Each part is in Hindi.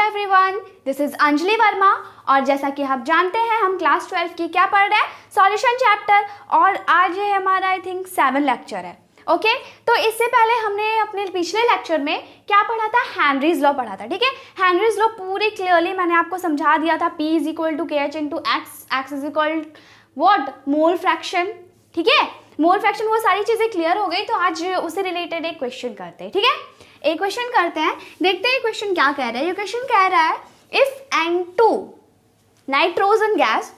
Everyone, this is Anjali Verma और जैसा कि आप जानते हैं हम क्लास 12 की क्या पढ़ रहे हैं, सॉल्यूशन चैप्टर। और आज ये हमारा आई थिंक 7 लेक्चर है। ओके तो इससे पहले हमने अपने पिछले लेक्चर में क्या पढ़ा था, हेनरीज लॉ पढ़ा था। ठीक है, हेनरीज लॉ पूरी क्लियरली मैंने आपको समझा दिया था। P is equal to KH into x, x is equal what, mole fraction. ठीक है, मोल फ्रैक्शन, वो सारी चीज़ें क्लियर हो गई। तो आज उससे रिलेटेड एक क्वेश्चन करते हैं। ठीक है, एक क्वेश्चन करते हैं, देखते हैं क्वेश्चन क्या कह रहा है। ये क्वेश्चन कह रहा है if N2 nitrogen gas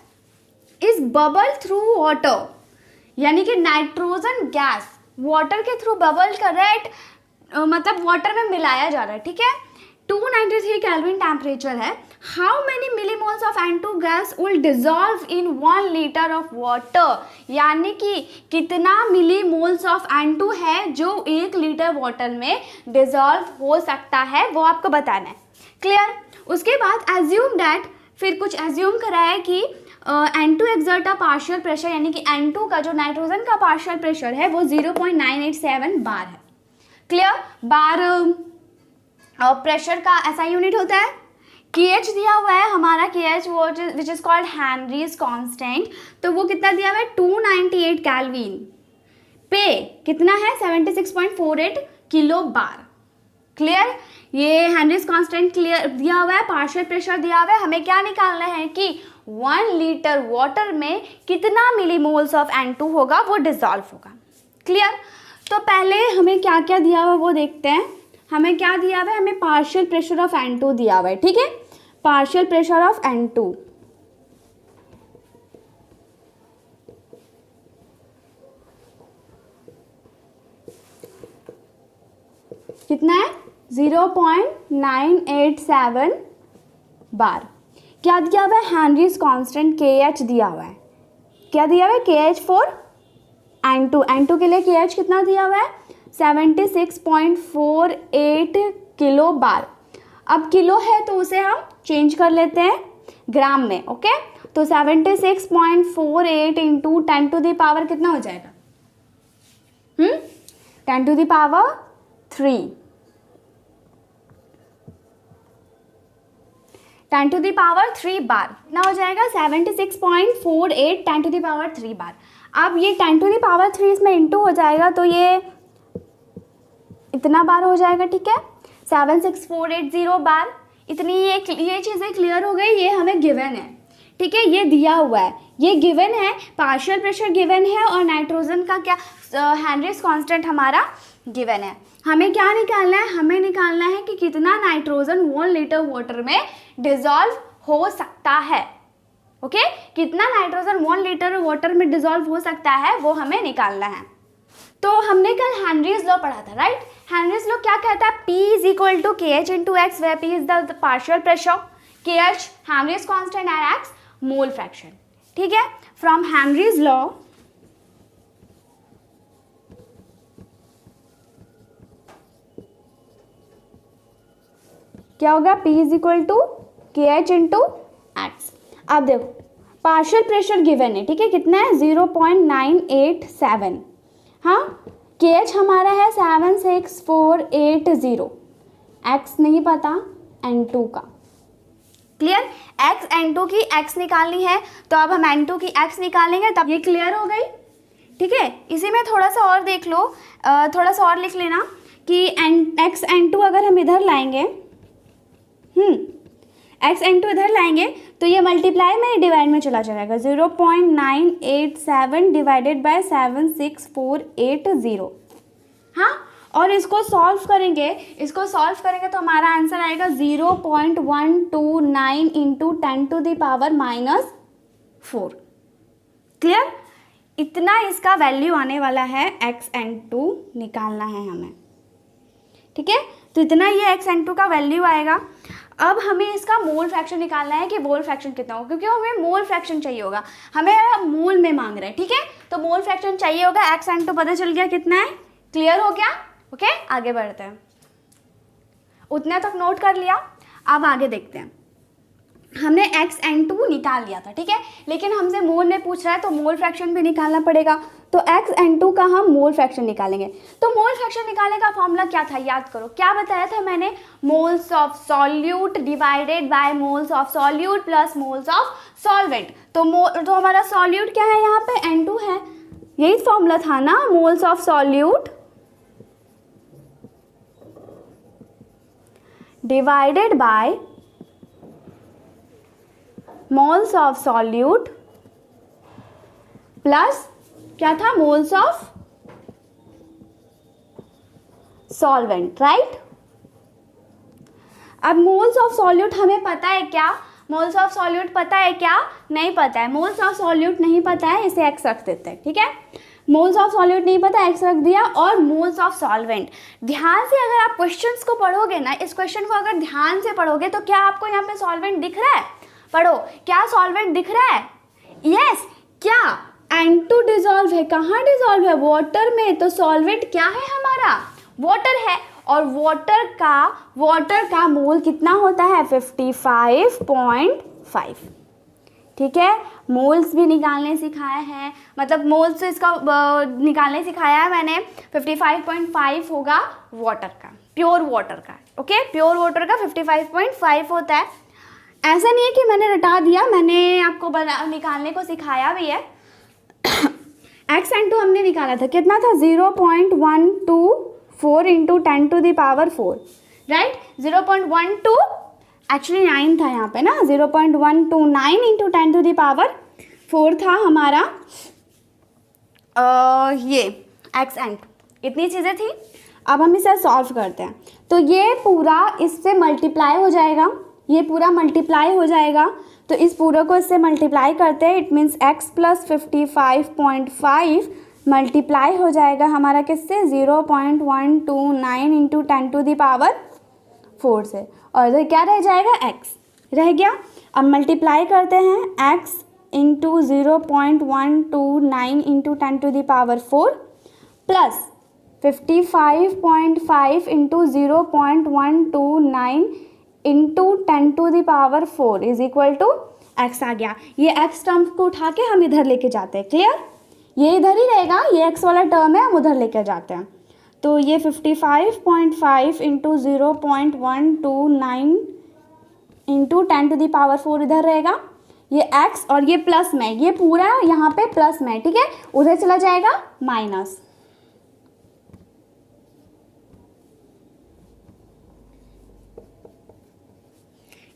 is bubble through water, यानी कि नाइट्रोजन गैस वाटर के थ्रू बबल कर रहा है, मतलब वाटर में मिलाया जा रहा है। ठीक है, 293 केल्विन टेम्परेचर है। How many millimoles of N2 gas will dissolve in 1 litre of water, यानी कि कितना मिलीमोल्स ऑफ N2 है जो 1 लीटर वाटर में डिजॉल्व हो सकता है, वो आपको बताना है। क्लियर। उसके बाद एज्यूम दैट, फिर कुछ एज्यूम करा है कि N2 exert a partial pressure, यानी कि N2 का जो नाइट्रोजन का पार्शियल प्रेशर है वो 0.987 बार है। क्लियर। बार प्रेशर का ऐसा यूनिट होता है। KH दिया हुआ है हमारा, KH वो which is called Henrys constant, तो वो कितना दिया हुआ है 298 केल्विन पे कितना है 76.48 किलो बार। क्लियर। ये हेनरीज कांस्टेंट क्लियर दिया हुआ है, पार्शियल प्रेशर दिया हुआ है। हमें क्या निकालना है कि 1 लीटर वाटर में कितना मिलीमोल्स ऑफ N2 होगा, वो डिजॉल्व होगा। क्लियर। तो पहले हमें क्या क्या दिया हुआ है वो देखते हैं। हमें क्या दिया हुआ है, हमें पार्शियल प्रेशर ऑफ N2 दिया हुआ है। ठीक है, पार्शियल प्रेशर ऑफ N2 कितना है 0.987 बार। क्या दिया हुआ है, हेनरीज कांस्टेंट KH दिया हुआ है। क्या दिया हुआ है, KH फॉर N2 के लिए KH कितना दिया हुआ है 76.48 किलो बार। अब किलो है तो उसे हम चेंज कर लेते हैं ग्राम में। ओके, तो 76.48 इंटू 10 टू द पावर कितना हो जाएगा, 10 to the power 3, 10 to the power 3 बार कितना हो जाएगा 76.48 10 टू द पावर 3 बार। अब ये 10 टू द पावर 3 इसमें इंटू हो जाएगा तो ये इतना बार हो जाएगा। ठीक है, 76480 बार। इतनी ये चीज़ें क्लियर हो गई। ये हमें गिवन है। ठीक है, ये दिया हुआ है, ये गिवन है, पार्शियल प्रेशर गिवन है और नाइट्रोजन का क्या हेनरीज कांस्टेंट हमारा गिवन है। हमें क्या निकालना है, हमें निकालना है कि कितना नाइट्रोजन 1 लीटर वाटर में डिजॉल्व हो सकता है। ओके, कितना नाइट्रोजन 1 लीटर वाटर में डिजॉल्व हो सकता है वो हमें निकालना है। तो हमने कल हेनरीज लॉ पढ़ा था, राइट। हेनरीज लॉ क्या कहता है, P is equal to KH into x, where P is the partial pressure, KH Henry's constant and x mole fraction. ठीक है, फ्रॉम हेनरीज लॉ क्या होगा, P is equal to KH into x. अब देखो पार्शियल प्रेशर गिवन है। ठीक है, कितना है 0.987। हाँ, KH हमारा है 76480, X नहीं पता N2 का। क्लियर। X N2 की X निकालनी है तो अब हम N2 की X निकालेंगे, तब ये क्लियर हो गई। ठीक है, इसी में थोड़ा सा और देख लो, थोड़ा सा और लिख लेना कि X N2 अगर हम इधर लाएंगे, X N2 इधर लाएंगे तो ये मल्टीप्लाई में डिवाइड में चला जाएगा। 0.987 डिवाइडेड बाय 76480। हाँ, और इसको सॉल्व करेंगे, तो हमारा आंसर आएगा 0.129 into 10 to the power -4। Clear. इतना इसका वैल्यू आने वाला है, X N2 निकालना है हमें। ठीक है, तो इतना ये X N2 का वैल्यू आएगा। अब हमें इसका मोल फ्रैक्शन निकालना है कि मोल फ्रैक्शन कितना होगा, क्योंकि हमें मोल फ्रैक्शन चाहिए होगा, हमें मोल में मांग रहा है। ठीक है, तो मोल फ्रैक्शन चाहिए होगा। X N2 पता चल गया कितना है, क्लियर हो गया। ओके, आगे बढ़ते हैं। उतने तक नोट कर लिया, अब आगे देखते हैं। हमने XN2 निकाल लिया था, ठीक है, लेकिन हमसे मोल में पूछ रहा है तो मोल फ्रैक्शन भी निकालना पड़ेगा। तो XN2 का हम मोल फ्रैक्शन निकालेंगे। तो मोल फ्रैक्शन निकालने का फॉर्मूला क्या था, याद करो, क्या बताया था मैंने, moles of solute divided by moles of solute plus moles of solvent. तो हमारा सॉल्यूट क्या है, यहाँ पे N2 है, यही फॉर्मूला था ना, moles of solute divided by moles of solute plus क्या था, मोल्स ऑफ सॉल्वेंट, राइट। अब मोल्स ऑफ सॉल्यूट हमें पता है क्या, मोल्स ऑफ सॉल्यूट पता है क्या, नहीं पता है। मोल्स ऑफ सॉल्यूट नहीं पता है, इसे एक्स रख देते हैं, ठीक है। मोल्स ऑफ सॉल्यूट नहीं पता, एक्स रख दिया। और मोल्स ऑफ सॉल्वेंट, ध्यान से अगर आप क्वेश्चंस को पढ़ोगे ना, इस क्वेश्चन को अगर ध्यान से पढ़ोगे तो क्या आपको यहाँ पे सॉल्वेंट दिख रहा है, पढ़ो, क्या सॉल्वेंट दिख रहा है, यस, क्या N2 डिजॉल्व है, कहाँ डिजॉल्व है, वाटर में। तो सॉल्वेंट क्या है हमारा, वाटर है। और वाटर का मोल कितना होता है, 55.5, ठीक है। मोल्स भी निकालने सिखाया है, मतलब मोल्स से इसका निकालने सिखाया है मैंने। 55.5 होगा वाटर का, प्योर वाटर का, ओके, प्योर वाटर का 55.5 होता है। ऐसा नहीं है कि मैंने रटा दिया, मैंने आपको निकालने को सिखाया भी है। XN2 हमने निकाला था, कितना था, 0.124 into 10 to the power 4, right. 0.12 actually 9 था यहाँ पे ना, 0.129 इंटू 10 टू द पावर 4 था हमारा ये XN2, इतनी चीज़ें थी। अब हम इसे सॉल्व करते हैं, तो ये पूरा इससे मल्टीप्लाई हो जाएगा, ये पूरा मल्टीप्लाई हो जाएगा। तो इस पूरे को इससे मल्टीप्लाई करते हैं, it means x plus 55.5 multiply हो जाएगा हमारा किससे, 0.129 इंटू 10 टू द पावर 4 से, और इधर क्या रह जाएगा, x रह गया। अब मल्टीप्लाई करते हैं x into 0.129 into 10 to the power 4 plus 55.5 into 0.129 into 10 to the power 4 is equal to x आ गया। ये x टर्म को उठा के हम इधर लेके जाते हैं, क्लियर, ये इधर ही रहेगा, ये x वाला टर्म है, हम उधर लेके जाते हैं। तो ये 55.5 into 0.129 into 10 to the power 4 इधर रहेगा, ये x, और ये प्लस में, ये पूरा यहाँ पे प्लस में, ठीक है, उधर चला जाएगा माइनस।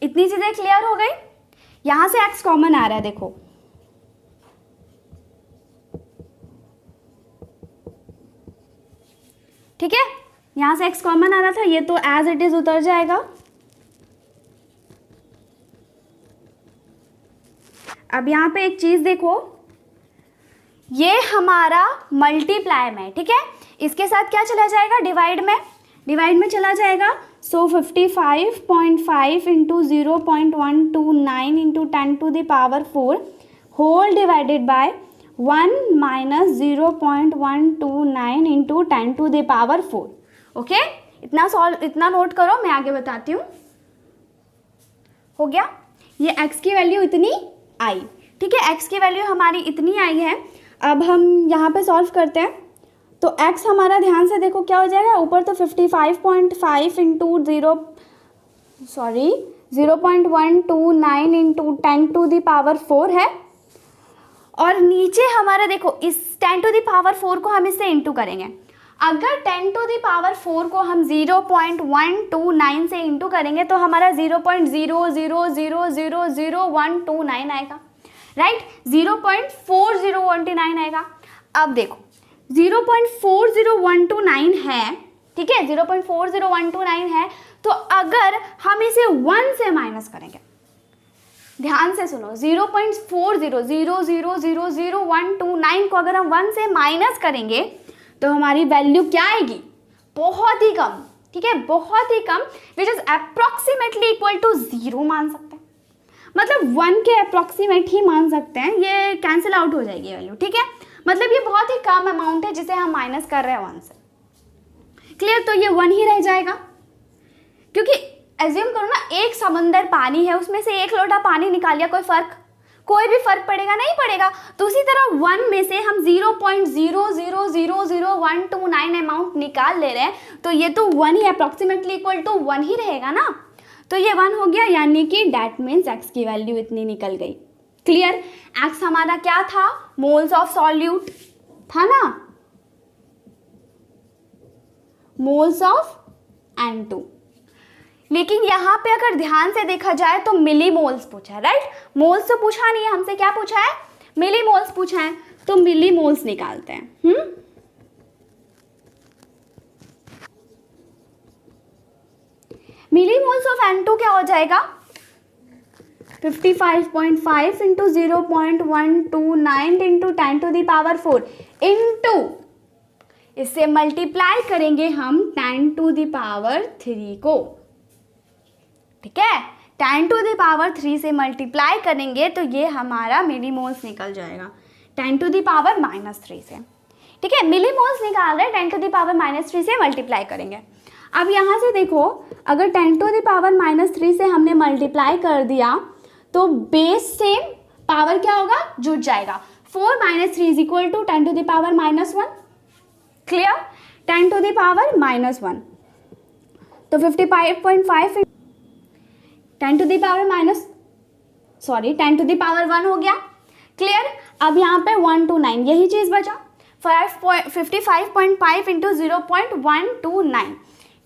इतनी चीजें क्लियर हो गई। यहां से x कॉमन आ रहा है, देखो, ठीक है, यहां से x कॉमन आ रहा था, ये तो एज इट इज उतर जाएगा। अब यहाँ पे एक चीज देखो, ये हमारा मल्टीप्लाई में, ठीक है, इसके साथ क्या चला जाएगा, डिवाइड में चला जाएगा। So 55.5 into 0.129 into 10 to the power 4 whole divided by 1 minus 0.129 into 10 to the power 4, okay. इतना नोट करो, मैं आगे बताती हूँ। हो गया, ये x की वैल्यू इतनी आई, ठीक है, x की वैल्यू हमारी इतनी आई है। अब हम यहाँ पे सॉल्व करते हैं, तो x हमारा ध्यान से देखो क्या हो जाएगा, ऊपर तो 55.5 into 0.129 into 10 to the power 4 है, और नीचे हमारा देखो, इस 10 टू द पावर 4 को हम इससे इंटू करेंगे। अगर 10 टू द पावर 4 को हम 0.129 से इंटू करेंगे तो हमारा 0.00000129 आएगा, राइट, 0.4019 आएगा। अब देखो 0.4019 है, ठीक है, 0.4019 है, तो अगर हम इसे 1 से माइनस करेंगे, ध्यान से सुनो, 0.40000129 को अगर हम 1 से माइनस करेंगे तो हमारी वैल्यू क्या आएगी, बहुत ही कम, ठीक है, बहुत ही कम, which is approximately equal to 0 मान सकते हैं, मतलब 1 के अप्रोक्सीमेट ही मान सकते हैं, ये कैंसिल आउट हो जाएगी वैल्यू, ठीक है, मतलब ये बहुत ही कम अमाउंट है जिसे हम माइनस कर रहे हैं 1 से, क्लियर। तो ये 1 ही रह जाएगा, क्योंकि एज्यूम करो ना, एक समंदर पानी है, उसमें से एक लोटा पानी निकाल लिया, कोई भी फर्क पड़ेगा? नहीं पड़ेगा। तो उसी तरह 1 में से हम 0.0000129 अमाउंट निकाल ले रहे हैं, तो ये तो 1 ही अप्रॉक्सीमेटली इक्वल टू 1 ही रहेगा ना। तो ये 1 हो गया, यानी कि डैट मीन्स x की वैल्यू इतनी निकल गई। क्लियर? x हमारा क्या था? मोल्स ऑफ सॉल्यूट था ना, मोल्स ऑफ N2। लेकिन यहाँ पे अगर ध्यान से देखा जाए तो मिली मोल्स पूछा है, राइट? मोल्स तो पूछा नहीं है हमसे, क्या पूछा है? मिली मोल्स पूछा है, तो मिली मोल्स निकालते हैं। मिली मोल्स ऑफ N2 क्या हो जाएगा? 55.5 इंटू 0.129 इंटू 10⁴ इंटू, इससे मल्टीप्लाई करेंगे हम 10⁻³ को, ठीक है? 10⁻³ से मल्टीप्लाई करेंगे तो ये हमारा मिलीमोल्स निकल जाएगा 10⁻³ से, ठीक है? मिलीमोल्स निकाल रहे हैं, 10⁻³ से मल्टीप्लाई करेंगे। अब यहाँ से देखो, अगर 10⁻³ से हमने मल्टीप्लाई कर दिया तो बेस सेम, पावर क्या होगा? जुड़ जाएगा। 4 - 3 = 10⁻⁻1। क्लियर? 10⁻⁻1 तो 55.5 10⁻1 हो गया। क्लियर? अब यहाँ पे 1 to 9 यही चीज़ बचा, 55.5 इंटू 0.129,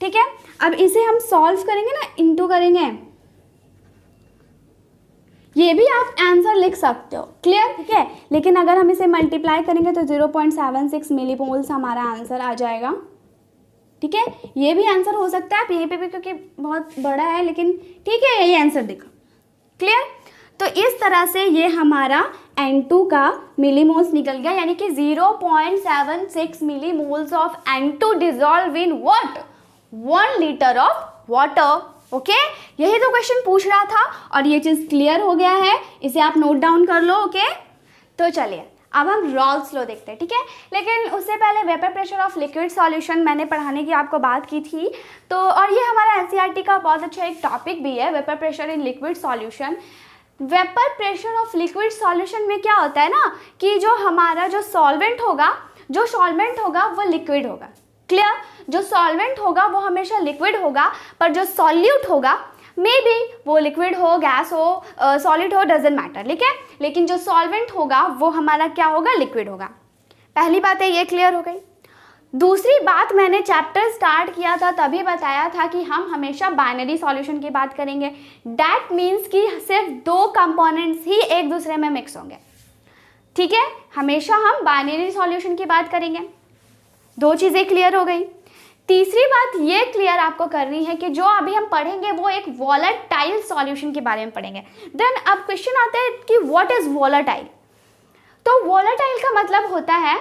ठीक है? अब इसे हम सॉल्व करेंगे ना, इंटू करेंगे, ये भी आप आंसर लिख सकते हो। क्लियर? ठीक है? लेकिन अगर हम इसे मल्टीप्लाई करेंगे तो 0.76 मिलीमोल्स हमारा आंसर आ जाएगा, ठीक है? ये भी आंसर हो सकता है, आप यहीं पे भी, क्योंकि बहुत बड़ा है, लेकिन ठीक है, यही आंसर दिखा। क्लियर? तो इस तरह से ये हमारा N2 का मिलीमोल्स निकल गया, यानी कि 0.76 millimoles of N2 dissolve in what? 1 litre of water. Okay, यही तो क्वेश्चन पूछ रहा था और ये चीज़ क्लियर हो गया है, इसे आप नोट डाउन कर लो। ओके, तो चलिए अब हम रॉल्स लॉ देखते हैं, ठीक है? लेकिन उससे पहले vapour pressure of liquid solution मैंने पढ़ाने की आपको बात की थी, तो और ये हमारा एनसीईआरटी का बहुत अच्छा एक टॉपिक भी है, vapour pressure in liquid solution. Vapour pressure of liquid solution में क्या होता है ना, कि जो हमारा जो सॉल्वेंट होगा वो लिक्विड होगा। क्लियर? जो सॉल्वेंट होगा वो हमेशा लिक्विड होगा, पर जो सॉल्यूट होगा मे बी वो लिक्विड हो, गैस हो, सॉलिड हो, डजेंट मैटर, ठीक है? लेकिन जो सॉल्वेंट होगा वो हमारा क्या होगा? लिक्विड होगा। पहली बात है, ये क्लियर हो गई। दूसरी बात, मैंने चैप्टर स्टार्ट किया था तभी बताया था कि हम हमेशा बाइनरी सॉल्यूशन की बात करेंगे। डैट मीन्स कि सिर्फ 2 कंपोनेंट्स ही एक दूसरे में मिक्स होंगे, ठीक है? हमेशा हम बाइनरी सॉल्यूशन की बात करेंगे। 2 चीज़ें क्लियर हो गई। तीसरी बात ये क्लियर आपको करनी है कि जो अभी हम पढ़ेंगे वो एक वॉलेटाइल सॉल्यूशन के बारे में पढ़ेंगे। देन अब क्वेश्चन आता है कि व्हाट इज वॉलेटाइल। तो वॉलेटाइल का मतलब होता है,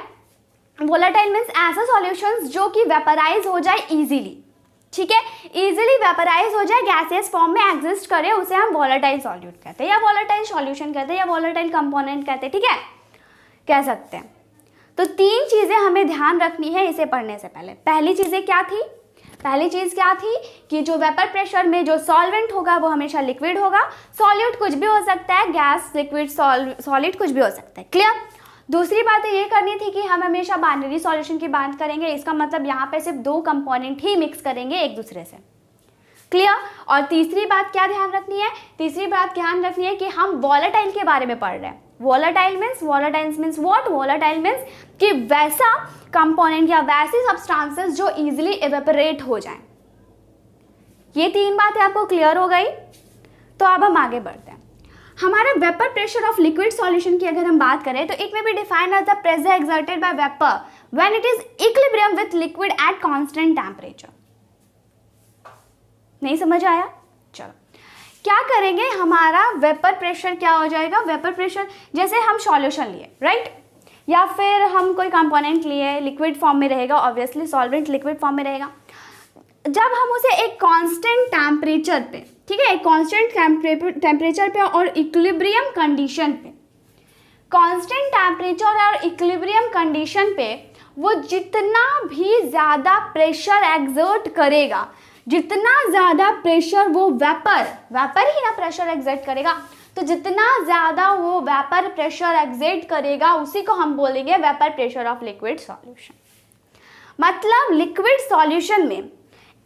वॉलेटाइल मीन्स ऐसा सॉल्यूशंस जो कि वेपराइज हो जाए इजीली, ठीक है? इजीली वेपराइज हो जाए, गैसियस फॉर्म में एग्जिस्ट करे, उसे हम वॉलेटाइल सॉल्यूट कहते हैं, या वॉलेटाइल सॉल्यूशन कहते हैं, या वॉलेटाइल कंपोनेंट कहते हैं, ठीक है? कह सकते हैं। तो 3 चीज़ें हमें ध्यान रखनी है इसे पढ़ने से पहले। पहली चीज़ क्या थी कि जो वेपर प्रेशर में जो सॉल्वेंट होगा वो हमेशा लिक्विड होगा, सॉल्यूट कुछ भी हो सकता है, गैस, लिक्विड, सॉलिड कुछ भी हो सकता है। क्लियर? दूसरी बात ये करनी थी कि हम हमेशा बाइनरी सॉल्यूशन की बात करेंगे, इसका मतलब यहाँ पे सिर्फ 2 कंपोनेंट ही मिक्स करेंगे एक दूसरे से। क्लियर? और तीसरी बात क्या ध्यान रखनी है? तीसरी बात ध्यान रखनी है कि हम वॉलेटाइल के बारे में पढ़ रहे हैं। Volatile means what? Volatile means कि वैसा कंपोनेंट या वैसी सब्सटेंसेस जो इजीली इवेपोरेट हो जाएं। ये 3 बातें आपको क्लियर हो गई? तो अब हम आगे बढ़ते हैं। हमारे vapour pressure of liquid solution की अगर हम बात करें तो it may be defined as the pressure exerted by vapour when it is equilibrium with liquid at constant temperature. नहीं समझ आया? चलो क्या करेंगे, हमारा वेपर प्रेशर क्या हो जाएगा? वेपर प्रेशर, जैसे हम सॉल्यूशन लिए, राइट? या फिर हम कोई कंपोनेंट लिए, लिक्विड फॉर्म में रहेगा, ऑब्वियसली सॉल्वेंट लिक्विड फॉर्म में रहेगा। जब हम उसे एक कांस्टेंट टेम्परेचर पे, ठीक है, एक कांस्टेंट टेम्परेचर पे और इक्विलिब्रियम कंडीशन पे, कांस्टेंट टेम्परेचर और इक्विलिब्रियम कंडीशन पे वो जितना भी ज़्यादा प्रेशर एक्सर्ट करेगा, जितना ज़्यादा प्रेशर वो वेपर ही ना प्रेशर एग्जर्ट करेगा, तो जितना ज़्यादा वो वेपर प्रेशर एग्जर्ट करेगा उसी को हम बोलेंगे vapour pressure of liquid solution. मतलब लिक्विड सॉल्यूशन में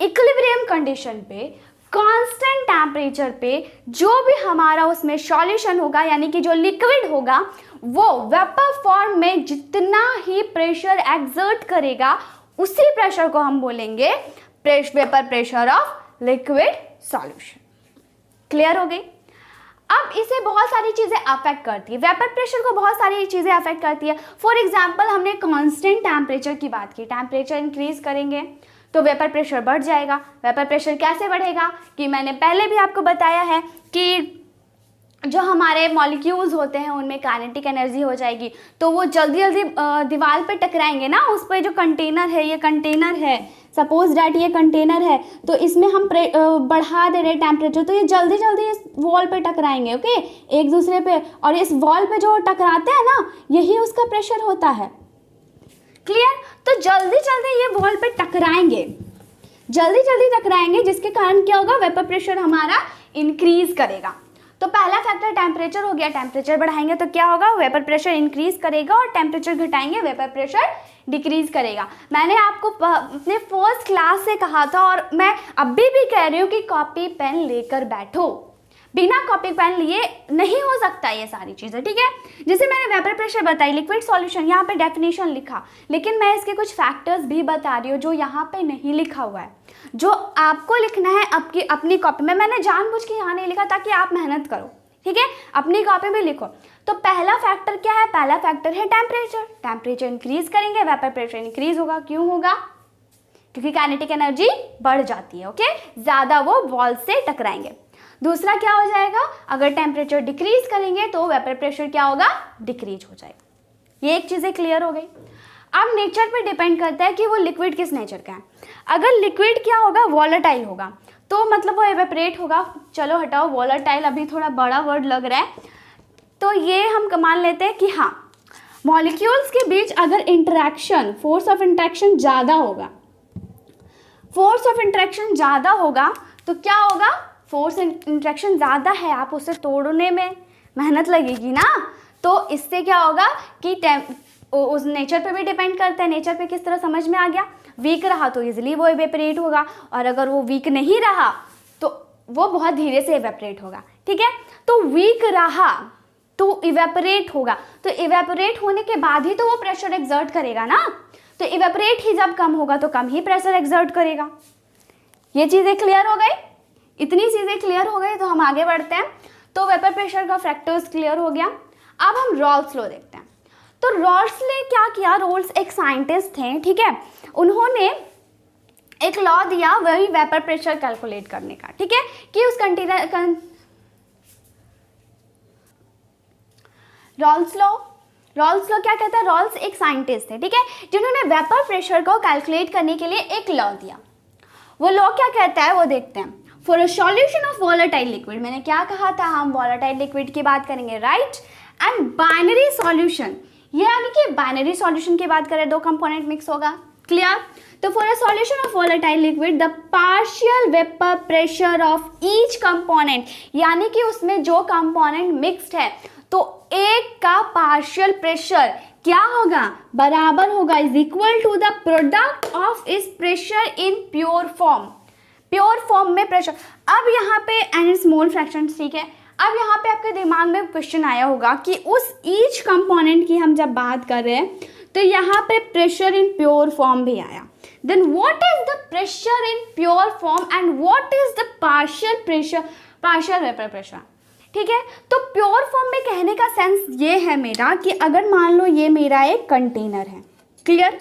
इक्विलिब्रियम कंडीशन पे कांस्टेंट टेम्परेचर पे जो भी हमारा उसमें सॉल्यूशन होगा, यानी कि जो लिक्विड होगा, वो वेपर फॉर्म में जितना ही प्रेशर एग्जर्ट करेगा उसी प्रेशर को हम बोलेंगे vapour pressure of liquid solution. Clear हो गई? अब इसे बहुत सारी चीज़ें अफेक्ट करती है, वेपर प्रेशर को बहुत सारी चीज़ें अफेक्ट करती है। फॉर एग्जांपल हमने कांस्टेंट टेम्परेचर की बात की, टेम्परेचर इंक्रीज करेंगे तो वेपर प्रेशर बढ़ जाएगा। वेपर प्रेशर कैसे बढ़ेगा कि मैंने पहले भी आपको बताया है कि जो हमारे मॉलिक्यूल्स होते हैं उनमें काइनेटिक एनर्जी हो जाएगी, तो वो जल्दी जल्दी दीवार पे टकराएंगे ना, उस पर जो कंटेनर है, ये कंटेनर है, सपोज डैट ये कंटेनर है, तो इसमें हम बढ़ा दे रहे टेम्परेचर, तो ये जल्दी जल्दी इस वॉल पे टकराएंगे, ओके, एक दूसरे पे, और इस वॉल पे जो टकराते हैं ना, यही उसका प्रेशर होता है। क्लियर? तो जल्दी जल्दी ये वॉल पे टकराएंगे, जल्दी जल्दी टकराएंगे, जिसके कारण क्या होगा, वेपर प्रेशर हमारा इंक्रीज करेगा। तो पहला फैक्टर टेम्परेचर हो गया, टेम्परेचर बढ़ाएंगे तो क्या होगा, वेपर प्रेशर इंक्रीज करेगा, और टेम्परेचर घटाएंगे वेपर प्रेशर डिक्रीज करेगा। मैंने आपको अपने फर्स्ट क्लास से कहा था, और मैं अभी भी कह रही हूँ कि कॉपी पेन लेकर बैठो, बिना कॉपी पेन लिए नहीं हो सकता ये सारी चीज़ें, ठीक है। जैसे मैंने वेपर प्रेशर बताई, लिक्विड सॉल्यूशन, यहाँ पे डेफिनेशन लिखा, लेकिन मैं इसके कुछ फैक्टर्स भी बता रही हूँ जो यहाँ पे नहीं लिखा हुआ है, जो आपको लिखना है आपकी अपनी कॉपी में। मैंने जानबूझ के यहाँ नहीं लिखा ताकि आप मेहनत करो, ठीक है, अपनी कॉपी में लिखो। तो पहला फैक्टर क्या है, पहला फैक्टर है टेम्परेचर। टेम्परेचर इंक्रीज करेंगे, वेपर प्रेशर इंक्रीज होगा। क्यों होगा? क्योंकि काइनेटिक एनर्जी बढ़ जाती है, ओके, ज़्यादा वो वॉल से टकराएंगे। दूसरा क्या हो जाएगा, अगर टेम्परेचर डिक्रीज करेंगे तो वेपर प्रेशर क्या होगा, डिक्रीज हो जाएगा। ये एक चीज़ें क्लियर हो गई। अब नेचर पे डिपेंड करता है कि वो लिक्विड किस नेचर का है। अगर लिक्विड क्या होगा, वॉलेटाइल होगा, तो मतलब वो एवेपरेट होगा। चलो हटाओ, वॉलेटाइल अभी थोड़ा बड़ा वर्ड लग रहा है, तो ये हम मान लेते हैं कि हाँ, मॉलिक्यूल्स के बीच अगर इंटरेक्शन, फोर्स ऑफ इंटरेक्शन ज़्यादा होगा, फोर्स ऑफ इंटरेक्शन ज़्यादा होगा तो क्या होगा, फोर्स इंटरेक्शन ज़्यादा है, आप उसे तोड़ने में मेहनत लगेगी ना, तो इससे क्या होगा कि उस नेचर पे भी डिपेंड करता है। नेचर पे किस तरह, समझ में आ गया? वीक रहा तो इजीली वो इवेपरेट होगा, और अगर वो वीक नहीं रहा तो वो बहुत धीरे से इवेपरेट होगा, ठीक है। तो वीक रहा तो इवेपरेट होगा, तो इवेपरेट होने के बाद ही तो वो प्रेशर एक्सर्ट करेगा ना, तो इवेपरेट ही जब कम होगा तो कम ही प्रेशर एक्सर्ट करेगा। ये चीज़ें क्लियर हो गई? इतनी चीज़ें क्लियर हो गई तो हम आगे बढ़ते हैं। तो वेपर प्रेशर का फैक्टर्स क्लियर हो गया। अब हम रॉल्स लॉ देखते हैं। तो रॉल्स ने क्या किया, रॉल्स एक साइंटिस्ट थे, ठीक है, उन्होंने एक लॉ दिया वही वेपर प्रेशर कैलकुलेट करने का, ठीक है, कि उस कंटेनर रॉल्स लॉ क्या कहता है, रॉल्स एक साइंटिस्ट थे, ठीक है, जिन्होंने वेपर प्रेशर को कैलकुलेट करने के लिए एक लॉ दिया। वो लॉ क्या कहता है वो देखते हैं। For a solution of volatile liquid, मैंने क्या कहा था, हम वॉलेटाइल लिक्विड की बात करेंगे, राइट, एंड बाइनरी सॉल्यूशन, ये यानी कि बाइनरी सॉल्यूशन की बात करें, दो कंपोनेंट मिक्स होगा, क्लियर। तो for a solution of volatile liquid the partial vapour pressure of each component, यानी कि उसमें जो कंपोनेंट मिक्स्ड है तो एक का पार्शियल प्रेशर क्या होगा, बराबर होगा, is equal to the product of इस pressure in pure form, pure form में प्रेशर। अब यहाँ पे एन स्मॉल फ्रैक्शन, ठीक है, अब यहाँ पे आपके दिमाग में क्वेश्चन आया होगा कि उस ईच कंपोनेंट की हम जब बात कर रहे हैं तो यहाँ पे प्रेशर इन प्योर फॉर्म भी आया, then what is the pressure in pure form and what is the partial pressure, partial vapour pressure, ठीक है। तो प्योर फॉर्म में कहने का सेंस ये है मेरा कि अगर मान लो ये मेरा एक कंटेनर है, क्लियर,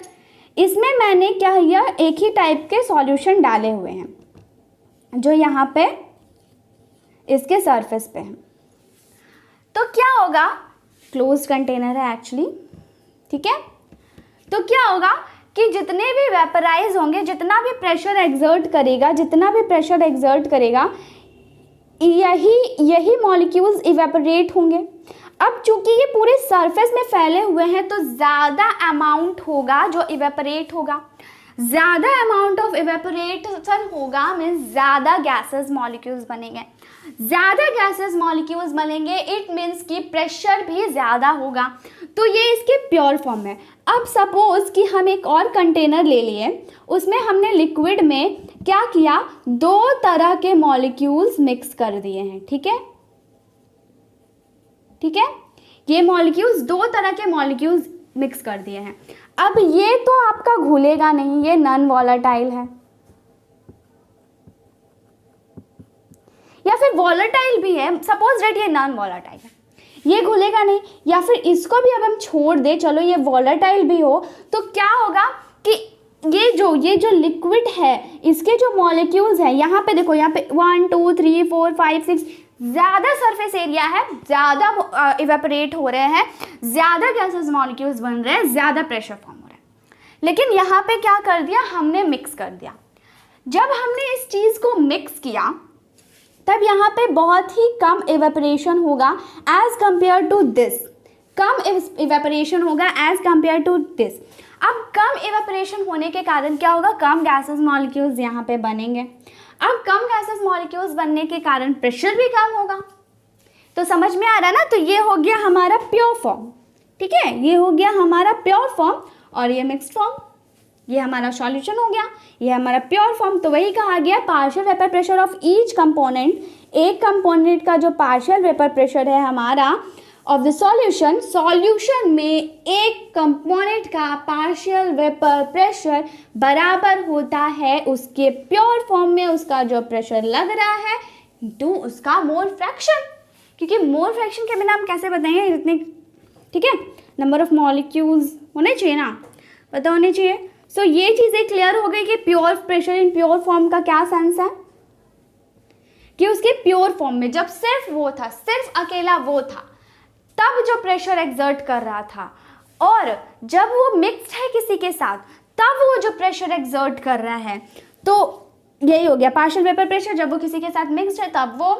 इसमें मैंने क्या किया, एक ही टाइप के सॉल्यूशन डाले हुए हैं जो यहाँ पे इसके सरफेस पे है, तो क्या होगा, क्लोज कंटेनर है एक्चुअली, ठीक है। तो क्या होगा कि जितने भी वेपराइज होंगे, जितना भी प्रेशर एक्सर्ट करेगा, जितना भी प्रेशर एक्सर्ट करेगा, यही मॉलिक्यूल्स इवेपोरेट होंगे। अब चूंकि ये पूरे सरफेस में फैले हुए हैं तो ज़्यादा अमाउंट होगा जो इवेपोरेट होगा। ज़्यादा अमाउंट ऑफ इवेपोरेशन होगा मीन्स ज़्यादा गैसेस मॉलिक्यूल्स बनेंगे, ज़्यादा गैसेस मॉलिक्यूल्स बनेंगे इट मीन्स कि प्रेशर भी ज़्यादा होगा। तो ये इसके प्योर फॉर्म में। अब सपोज कि हम एक और कंटेनर ले लिए, उसमें हमने लिक्विड में क्या किया, 2 तरह के मॉलिक्यूल्स मिक्स कर दिए हैं। ठीक है, ठीक है, ये मॉलिक्यूल्स 2 तरह के मॉलिक्यूल्स मिक्स कर दिए हैं। अब ये तो आपका घुलेगा नहीं, ये नॉन वॉलेटाइल है, या फिर वॉलेटाइल भी है, सपोज दैट ये नॉन वॉलेटाइल है, ये घुलेगा नहीं। या फिर इसको भी अब हम छोड़ दे, चलो ये वॉलेटाइल भी हो, तो क्या होगा कि ये जो लिक्विड है इसके जो मॉलिक्यूल्स हैं, यहाँ पे देखो, यहाँ पे 1 2 3 4 5 6 ज़्यादा सरफेस एरिया है, ज़्यादा इवेपोरेट हो रहे हैं, ज़्यादा गैसेस मॉलिक्यूल्स बन रहे हैं, ज़्यादा प्रेशर फॉर्म हो रहा है। लेकिन यहाँ पे क्या कर दिया, हमने मिक्स कर दिया। जब हमने इस चीज़ को मिक्स किया तब यहाँ पे बहुत ही कम इवेपोरेशन होगा एज कंपेयर टू दिस, कम इवेपोरेशन होगा एज कंपेयर टू दिस। अब कम इवेपोरेशन होने के कारण क्या होगा, कम गैसेस मॉलिक्यूल्स यहाँ पे बनेंगे। अब कम गैसेस मॉलिक्यूल्स बनने के कारण प्रेशर भी कम होगा। तो समझ में आ रहा ना, तो ये हो गया हमारा प्योर फॉर्म। ठीक है, ये हो गया हमारा प्योर फॉर्म और ये मिक्स्ड फॉर्म, ये हमारा सॉल्यूशन हो गया, ये हमारा प्योर फॉर्म। तो वही कहा गया partial vapour pressure of each component, एक कंपोनेंट का जो पार्शियल वेपर प्रेशर है हमारा ऑफ द सॉल्यूशन, सॉल्यूशन में एक कंपोनेंट का पार्शियल वेपर प्रेशर बराबर होता है उसके प्योर फॉर्म में उसका जो प्रेशर लग रहा है टू उसका मोल फ्रैक्शन। क्योंकि मोल फ्रैक्शन के बिना हम कैसे बताएंगे इतने, ठीक है, नंबर ऑफ मॉलिक्यूल्स होने चाहिए ना, पता होने चाहिए। सो ये चीज़ें क्लियर हो गई कि pure pressure in pure form का क्या सेंस है, कि उसके प्योर फॉर्म में जब सिर्फ वो था, सिर्फ अकेला वो था, तब जो प्रेशर एक्सर्ट कर रहा था, और जब वो मिक्स्ड है किसी के साथ तब वो जो प्रेशर एक्सर्ट कर रहा है। तो यही हो गया पार्शियल वेपर प्रेशर, जब वो किसी के साथ मिक्स्ड है तब वो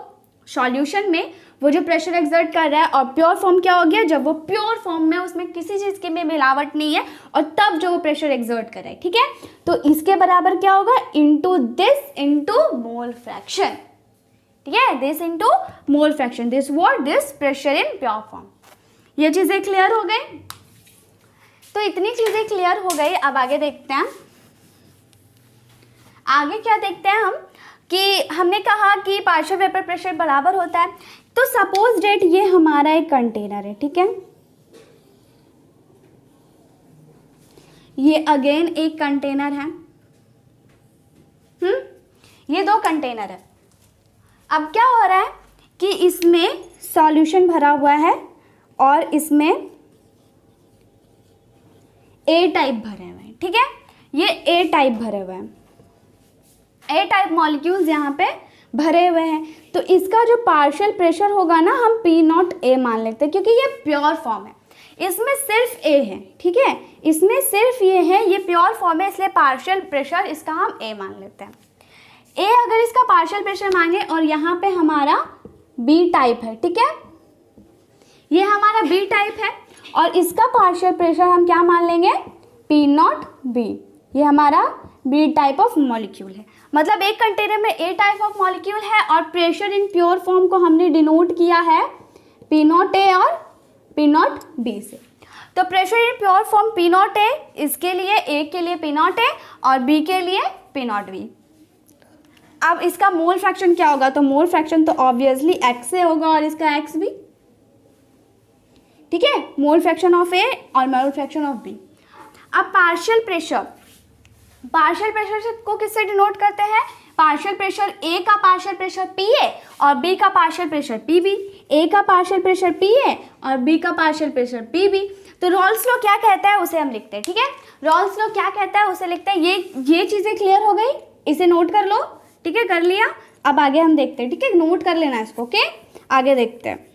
सॉल्यूशन में वो जो प्रेशर एक्सर्ट कर रहा है। और प्योर फॉर्म क्या हो गया, जब वो प्योर फॉर्म में उसमें किसी चीज़ की में मिलावट नहीं है और तब जो वो प्रेशर एक्सर्ट कर रहा है। ठीक है, तो इसके बराबर क्या होगा, into this into mole fraction. ठीक है, this into mole fraction, this what, this pressure in pure form. ये चीज़ें क्लियर हो गई। तो इतनी चीज़ें क्लियर हो गई। अब आगे देखते हैं, आगे क्या देखते हैं हम, कि हमने कहा कि पार्शियल वेपर प्रेशर बराबर होता है। तो सपोज डेट ये हमारा एक कंटेनर है, ठीक है, ये अगेन एक कंटेनर है, ये 2 कंटेनर है। अब क्या हो रहा है कि इसमें सॉल्यूशन भरा हुआ है और इसमें ए टाइप भरे हुए हैं। ठीक है, ये ए टाइप भरे हुए हैं, ए टाइप मॉलिक्यूल्स यहाँ पे भरे हुए हैं। तो इसका जो पार्शियल प्रेशर होगा ना, हम P0A मान लेते हैं, क्योंकि ये प्योर फॉर्म है, इसमें सिर्फ ए है। ठीक है, इसमें सिर्फ ये है, ये प्योर फॉर्म है, इसलिए पार्शियल प्रेशर इसका हम ए मान लेते हैं। ए अगर इसका पार्शियल प्रेशर मांगे और यहाँ पे हमारा बी टाइप है, ठीक है, ये हमारा बी टाइप है और इसका पार्शियल प्रेशर हम क्या मान लेंगे, P0B, ये हमारा बी टाइप ऑफ मॉलिक्यूल है। मतलब एक कंटेनर में ए टाइप ऑफ मॉलिक्यूल है और प्रेशर इन प्योर फॉर्म को हमने डिनोट किया है P0A और P0B से। तो pressure in pure form P0A, इसके लिए ए के लिए P0A और बी के लिए P0B। अब इसका मोल फ्रैक्शन क्या होगा, तो मोल फ्रैक्शन तो ऑब्वियसली x से होगा और इसका x भी। ठीक है, मोल फ्रैक्शन ऑफ ए और मोल फ्रैक्शन ऑफ बी। अब पार्शियल प्रेशर को किससे डिनोट करते हैं, पार्शियल प्रेशर, ए का पार्शियल प्रेशर PA और बी का पार्शियल प्रेशर PB, ए का पार्शियल प्रेशर PA और बी का पार्शियल प्रेशर PB। तो रॉल्स लॉ क्या कहता है उसे हम लिखते हैं। ठीक है, रॉल्स लॉ क्या कहता है उसे लिखते हैं। ये चीज़ें क्लियर हो गई, इसे नोट कर लो। ठीक है, कर लिया। अब आगे हम देखते हैं। ठीक है, नोट कर लेना इसको। ओके, आगे देखते हैं।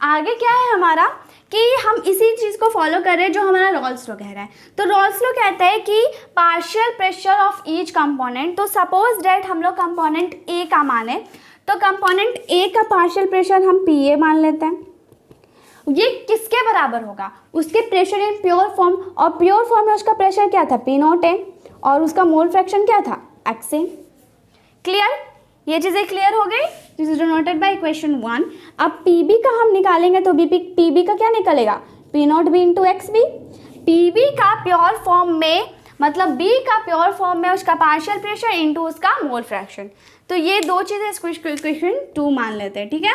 आगे क्या है हमारा, कि हम इसी चीज़ को फॉलो कर रहे हैं जो हमारा रॉल्स लॉ कह रहा है। तो रॉल्स लॉ कहता है कि partial pressure of each component. तो सपोज डेट हम लोग कंपोनेंट ए का माने, तो कंपोनेंट ए का पार्शियल प्रेशर हम PA मान लेते हैं ये किसके बराबर होगा, उसके प्रेशर इन प्योर फॉर्म, और प्योर फॉर्म में उसका प्रेशर क्या था P0 और उसका मोल फ्रैक्शन क्या था XA। क्लियर, ये चीज़ें क्लियर हो गई। This is denoted by equation 1। अब PB का हम निकालेंगे तो PB का क्या निकलेगा, P0B इंटू XB। PB का प्योर फॉर्म में मतलब B का प्योर फॉर्म में उसका पार्शियल प्रेशर इंटू उसका मोल फ्रैक्शन। तो ये दो चीज़ें इसको इक्वेशन 2 मान लेते हैं, ठीक है।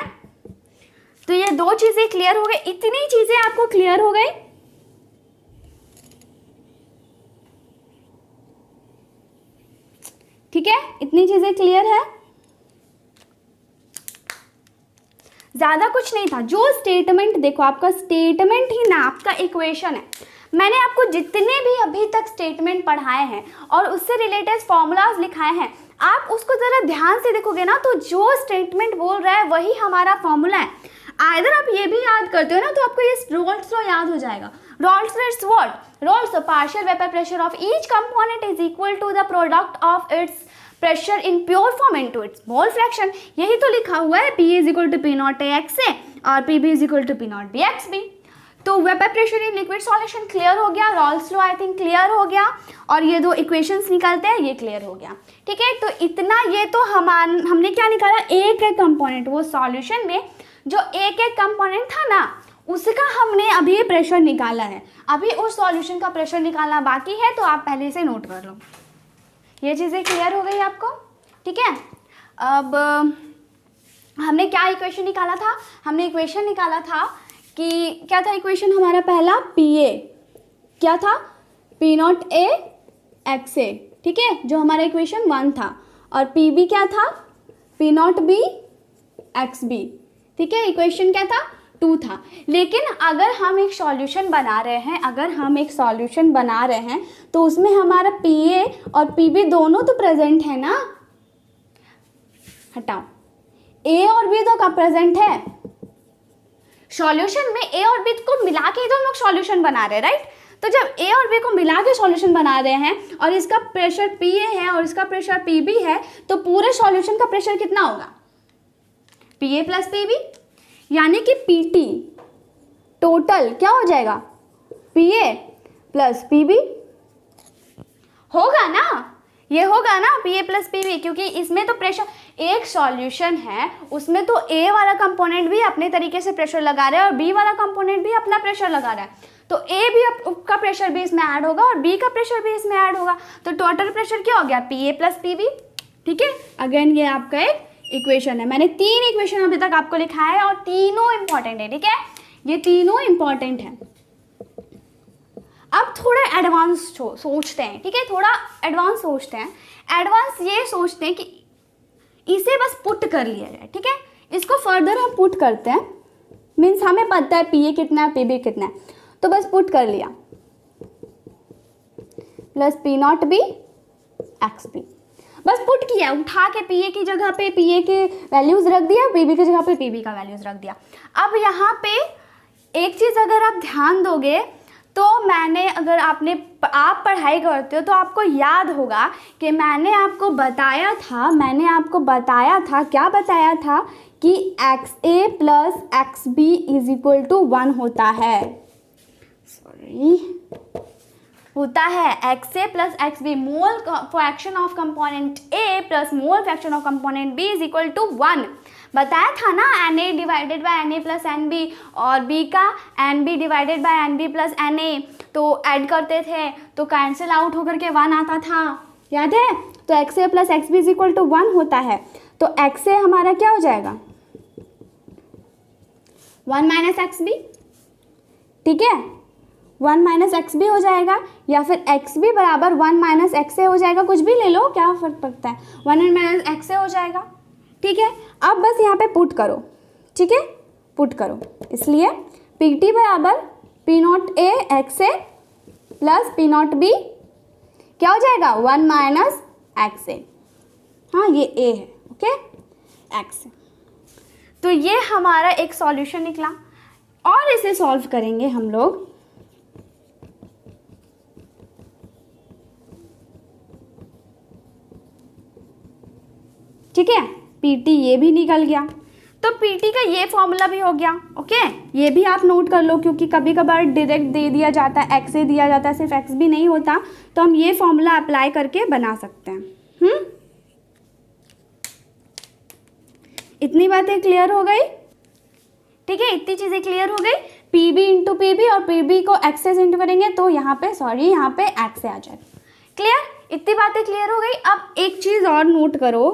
तो ये दो चीज़ें क्लियर हो गई, इतनी चीज़ें आपको क्लियर हो गई। ठीक है, इतनी चीज़ें क्लियर है, ज़्यादा कुछ नहीं था। जो स्टेटमेंट देखो, आपका स्टेटमेंट ही ना आपका इक्वेशन है। मैंने आपको जितने भी अभी तक स्टेटमेंट पढ़ाए हैं और उससे रिलेटेड फॉर्मूलाज लिखाए हैं, आप उसको ज़रा ध्यान से देखोगे ना तो जो स्टेटमेंट बोल रहा है वही हमारा फॉर्मूला है। आइदर आप ये भी याद करते हो ना तो आपको ये रोल्स लॉ याद हो जाएगा। Raoult's law is what, Raoult's law partial vapour pressure of each component is equal to the product of its pressure in pure form into its mole fraction. यही तो लिखा हुआ है, P is equal to P0A XA और PB is equal to P0B XB। तो vapour pressure in liquid solution clear हो गया, Raoult's law I think clear हो गया, और ये दो इक्वेशंस निकलते हैं ये क्लियर हो गया। ठीक है, तो इतना ये तो हमने क्या निकाला, एक एक कंपोनेंट, वो सॉल्यूशन में जो एक एक कंपोनेंट था ना उसका हमने अभी प्रेशर निकाला है। अभी उस सॉल्यूशन का प्रेशर निकालना बाकी है, तो आप पहले से नोट कर लो। ये चीज़ें क्लियर हो गई आपको, ठीक है। अब हमने क्या इक्वेशन निकाला था, हमने इक्वेशन निकाला था कि क्या था इक्वेशन हमारा पहला, PA क्या था, P0A XA, ठीक है, जो हमारा इक्वेशन 1 था, और PB क्या था, P0B XB, ठीक है, इक्वेशन क्या था 2 था। लेकिन अगर हम एक सॉल्यूशन बना रहे हैं, तो उसमें हमारा PA और PB दोनों तो प्रेजेंट है ना, हटाओ, A और B तो कब प्रेजेंट है, सॉल्यूशन में A और B को मिला के ही तो हम लोग सॉल्यूशन बना रहे हैं, राइट। तो जब A और B को मिला के सॉल्यूशन बना रहे हैं और इसका प्रेशर PA है और इसका प्रेशर PB है, तो पूरे सॉल्यूशन का प्रेशर कितना होगा, PA प्लस PB, यानी कि PT टोटल क्या हो जाएगा, PA प्लस PB होगा ना, ये होगा ना PA प्लस PB, क्योंकि इसमें तो प्रेशर, एक सॉल्यूशन है उसमें तो A वाला कंपोनेंट भी अपने तरीके से प्रेशर लगा रहा है और B वाला कंपोनेंट भी अपना प्रेशर लगा रहा है, तो A भी का प्रेशर भी इसमें ऐड होगा और B का प्रेशर भी इसमें ऐड होगा, तो टोटल प्रेशर क्या हो गया, PA प्लस PB। ठीक है, अगेन ये आपका एक इक्वेशन है। मैंने 3 इक्वेशन अभी तक आपको लिखाया है और तीनों इंपॉर्टेंट है, ठीक है, ये तीनों इंपॉर्टेंट है। अब थोड़ा एडवांस सोचते हैं, ठीक है, थोड़ा एडवांस सोचते हैं। एडवांस ये सोचते हैं कि इसे बस पुट कर लिया जाए, ठीक है, इसको फर्दर हम पुट करते हैं, मीन्स हमें पता है PA कितना है PB कितना है, तो बस पुट कर लिया, प्लस P0B XB, बस पुट किया, उठा के PA की जगह पे PA के वैल्यूज रख दिया, PB की जगह पे PB का वैल्यूज रख दिया। अब यहाँ पे एक चीज़ अगर आप ध्यान दोगे तो अगर आप पढ़ाई करते हो तो आपको याद होगा कि मैंने आपको बताया था क्या बताया था कि XA plus XB is equal to 1 होता है, XA plus XB, mole fraction of component A plus mole fraction of component B is equal to 1 बताया था ना, Na divided by Na plus NB, और B का NB divided by NB plus Na, तो ऐड करते थे तो कैंसिल आउट होकर के 1 आता था, याद है। तो XA plus XB is equal to 1 होता है, तो XA हमारा क्या हो जाएगा, 1 माइनस XB, ठीक है, 1 माइनस XB हो जाएगा, या फिर XB बराबर 1 माइनस XA हो जाएगा, कुछ भी ले लो, क्या फर्क पड़ता है, 1 माइनस XA हो जाएगा, ठीक है। अब बस यहाँ पे पुट करो, ठीक है, पुट करो, इसलिए PT बराबर P0A XA प्लस P0B क्या हो जाएगा, 1 माइनस XA, हाँ ये A है, ओके, XA। तो ये हमारा एक सॉल्यूशन निकला, और इसे सॉल्व करेंगे हम लोग। ठीक है, PT ये भी निकल गया, तो PT का ये फॉर्मूला भी हो गया, ओके, ये भी आप नोट कर लो, क्योंकि कभी कभार डायरेक्ट दे दिया जाता है, एक्स से दिया जाता है, सिर्फ एक्स भी नहीं होता, तो हम ये फॉर्मूला अप्लाई करके बना सकते हैं। इतनी बातें क्लियर हो गई? ठीक है, इतनी चीज़ें क्लियर हो गई। P B into P B, और पी बी को एक्स से इंटू करेंगे तो यहाँ पे यहाँ पे एक्स से आ जाएगा। क्लियर? इतनी बातें क्लियर हो गई। अब एक चीज़ और नोट करो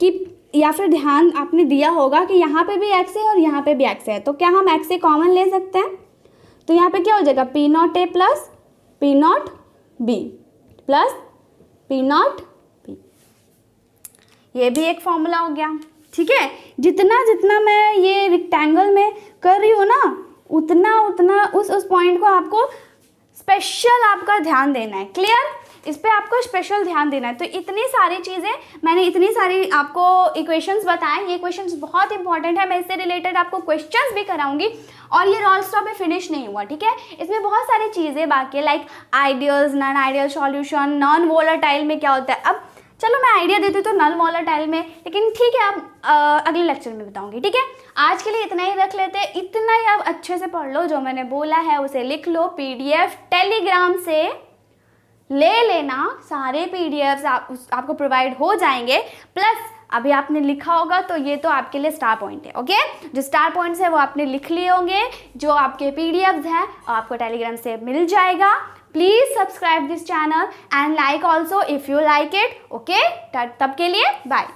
कि, या फिर ध्यान आपने दिया होगा कि यहाँ पे भी एक्स है और यहाँ पे भी एक्स है, तो क्या हम एक्स से कॉमन ले सकते हैं? तो यहाँ पे क्या हो जाएगा, P not a plus P not be plus P not be. ये भी एक फॉर्मूला हो गया। ठीक है, जितना जितना मैं ये रेक्टेंगल में कर रही हूँ ना, उतना उतना उस पॉइंट को आपको स्पेशल आपका ध्यान देना है। क्लियर? इस पे आपको स्पेशल ध्यान देना है। तो इतनी सारी चीज़ें मैंने, इतनी सारी आपको इक्वेशंस बताएं। ये इक्वेशंस बहुत इंपॉर्टेंट है, मैं इससे रिलेटेड आपको क्वेश्चंस भी कराऊंगी। और ये रॉल्स्टॉ पे फिनिश नहीं हुआ, ठीक है, इसमें बहुत सारी चीज़ें बाकी है, like ideals, non ideal solution, non volatile में क्या होता है। अब चलो मैं आइडिया देती हूँ तो नॉन वोलेटाइल में, लेकिन ठीक है, अब अगले लेक्चर में बताऊंगी। ठीक है, आज के लिए इतना ही रख लेते हैं। इतना ही आप अच्छे से पढ़ लो, जो मैंने बोला है उसे लिख लो, PDF टेलीग्राम से ले लेना, सारे PDFs आपको प्रोवाइड हो जाएंगे। प्लस अभी आपने लिखा होगा तो ये तो आपके लिए स्टार पॉइंट है। ओके, जो स्टार पॉइंट्स है वो आपने लिख लिए होंगे, जो आपके PDFs हैं आपको टेलीग्राम से मिल जाएगा। Please subscribe this channel and like also if you like it. Okay, तब के लिए बाय।